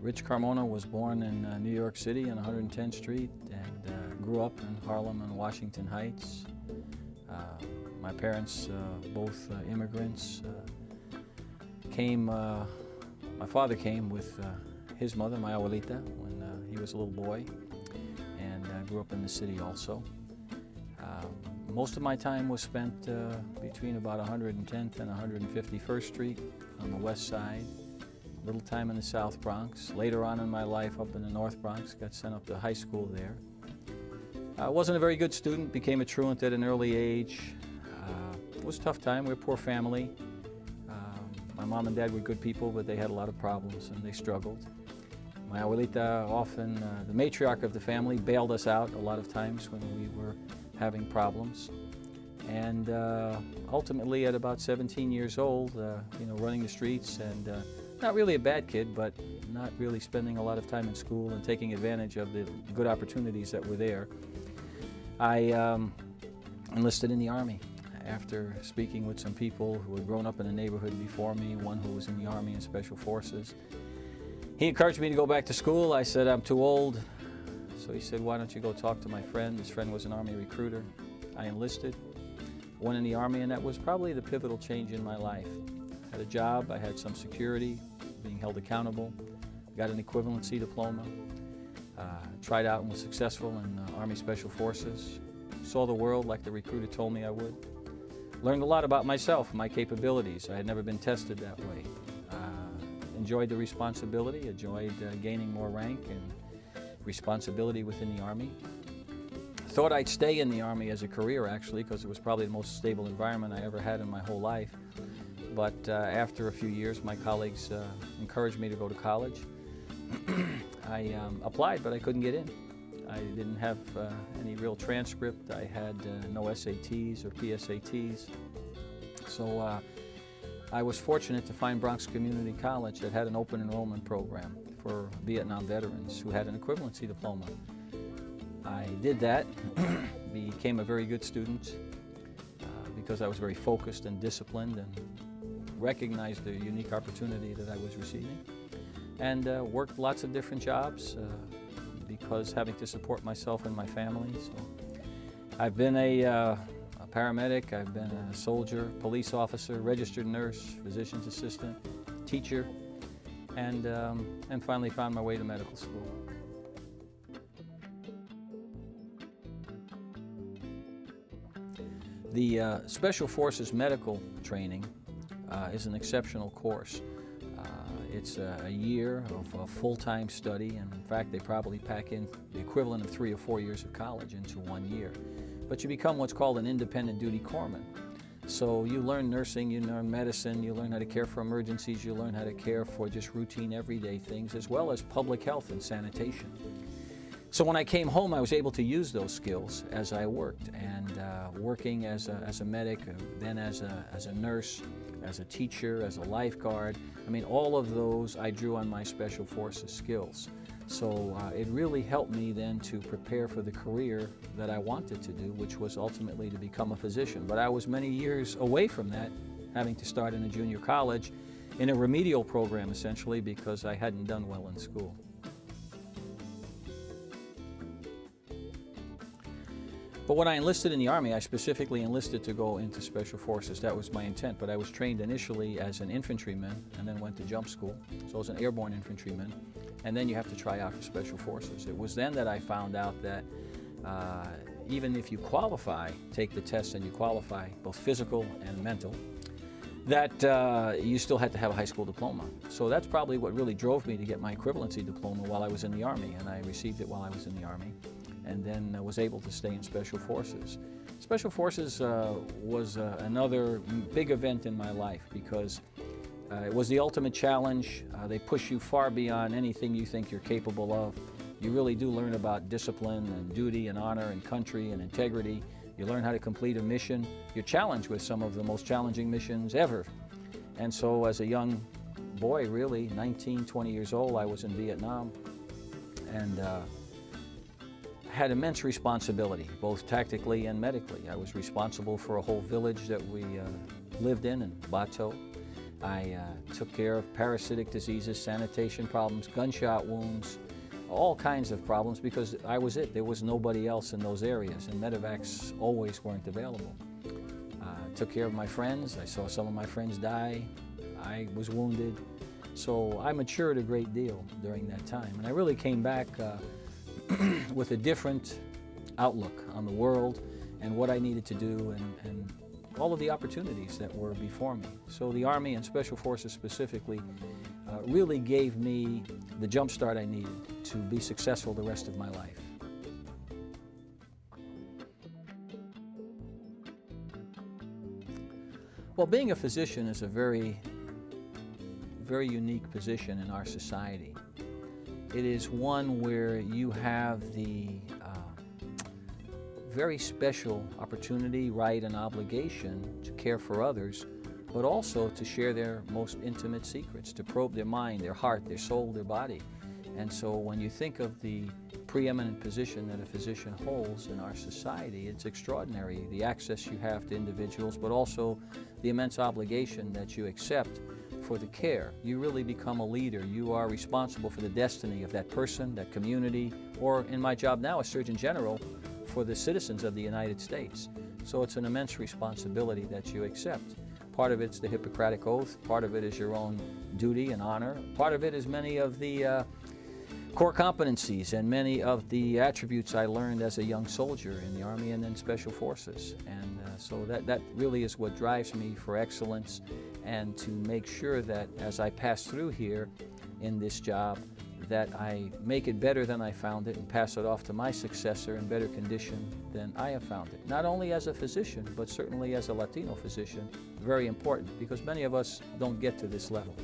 Rich Carmona was born in New York City on 110th Street and grew up in Harlem and Washington Heights. My parents, both immigrants, my father came with his mother, my abuelita, when he was a little boy, and grew up in the city also. Most of my time was spent between about 110th and 151st Street on the west side. A little time in the South Bronx. Later on in my life up in the North Bronx, got sent up to high school there. I wasn't a very good student, became a truant at an early age. It was a tough time, we were a poor family. My mom and dad were good people, but they had a lot of problems and they struggled. My abuelita, often the matriarch of the family, bailed us out a lot of times when we were having problems. And ultimately at about 17 years old, running the streets and not really a bad kid, but not really spending a lot of time in school and taking advantage of the good opportunities that were there. I enlisted in the Army after speaking with some people who had grown up in the neighborhood before me, one who was in the Army and Special Forces. He encouraged me to go back to school. I said, I'm too old. So he said, why don't you go talk to my friend? His friend was an Army recruiter. I enlisted, went in the Army, and that was probably the pivotal change in my life. I had a job, I had some security, being held accountable, got an equivalency diploma, tried out and was successful in Army Special Forces, saw the world like the recruiter told me I would, learned a lot about myself, my capabilities. I had never been tested that way. Enjoyed the responsibility, enjoyed gaining more rank and responsibility within the Army. Thought I'd stay in the Army as a career, actually, because it was probably the most stable environment I ever had in my whole life. But after a few years, my colleagues encouraged me to go to college. I applied, but I couldn't get in. I didn't have any real transcript. I had no SATs or PSATs. So I was fortunate to find Bronx Community College that had an open enrollment program for Vietnam veterans who had an equivalency diploma. I did that, became a very good student because I was very focused and disciplined and recognized the unique opportunity that I was receiving, and worked lots of different jobs because having to support myself and my family. So I've been a paramedic, I've been a soldier, police officer, registered nurse, physician's assistant, teacher, and finally found my way to medical school. The Special Forces medical training is an exceptional course. It's a year of full-time study, and in fact they probably pack in the equivalent of 3 or 4 years of college into 1 year. But you become what's called an independent duty corpsman. So you learn nursing, you learn medicine, you learn how to care for emergencies, you learn how to care for just routine everyday things, as well as public health and sanitation. So when I came home, I was able to use those skills as I worked, and working as a medic, then as a nurse, as a teacher, as a lifeguard. I mean, all of those I drew on my Special Forces skills. So it really helped me then to prepare for the career that I wanted to do, which was ultimately to become a physician. But I was many years away from that, having to start in a junior college in a remedial program, essentially, because I hadn't done well in school. But when I enlisted in the Army, I specifically enlisted to go into Special Forces. That was my intent, but I was trained initially as an infantryman and then went to jump school. So I was an airborne infantryman, and then you have to try out for Special Forces. It was then that I found out that even if you qualify, take the test and you qualify, both physical and mental, that you still had to have a high school diploma. So that's probably what really drove me to get my equivalency diploma while I was in the Army, and I received it while I was in the Army, and then was able to stay in Special Forces. Special Forces was another big event in my life because it was the ultimate challenge. They push you far beyond anything you think you're capable of. You really do learn about discipline and duty and honor and country and integrity. You learn how to complete a mission. You're challenged with some of the most challenging missions ever. And so as a young boy, really, 19, 20 years old, I was in Vietnam, and had immense responsibility, both tactically and medically. I was responsible for a whole village that we lived in Bateau. I took care of parasitic diseases, sanitation problems, gunshot wounds, all kinds of problems because I was it. There was nobody else in those areas, and medevacs always weren't available. Took care of my friends. I saw some of my friends die. I was wounded. So I matured a great deal during that time. And I really came back with a different outlook on the world and what I needed to do and all of the opportunities that were before me. So the Army and Special Forces specifically really gave me the jump start I needed to be successful the rest of my life. Well, being a physician is a very unique position in our society. It is one where you have the very special opportunity, right, and obligation to care for others, but also to share their most intimate secrets, to probe their mind, their heart, their soul, their body. And so when you think of the preeminent position that a physician holds in our society, it's extraordinary, the access you have to individuals, but also the immense obligation that you accept for the care. You really become a leader. You are responsible for the destiny of that person, that community, or in my job now as Surgeon General, for the citizens of the United States. So it's an immense responsibility that you accept. Part of it's the Hippocratic Oath, part of it is your own duty and honor, part of it is many of the core competencies and many of the attributes I learned as a young soldier in the Army and then Special Forces. And so that really is what drives me for excellence and to make sure that as I pass through here in this job, that I make it better than I found it and pass it off to my successor in better condition than I have found it. Not only as a physician, but certainly as a Latino physician, very important because many of us don't get to this level.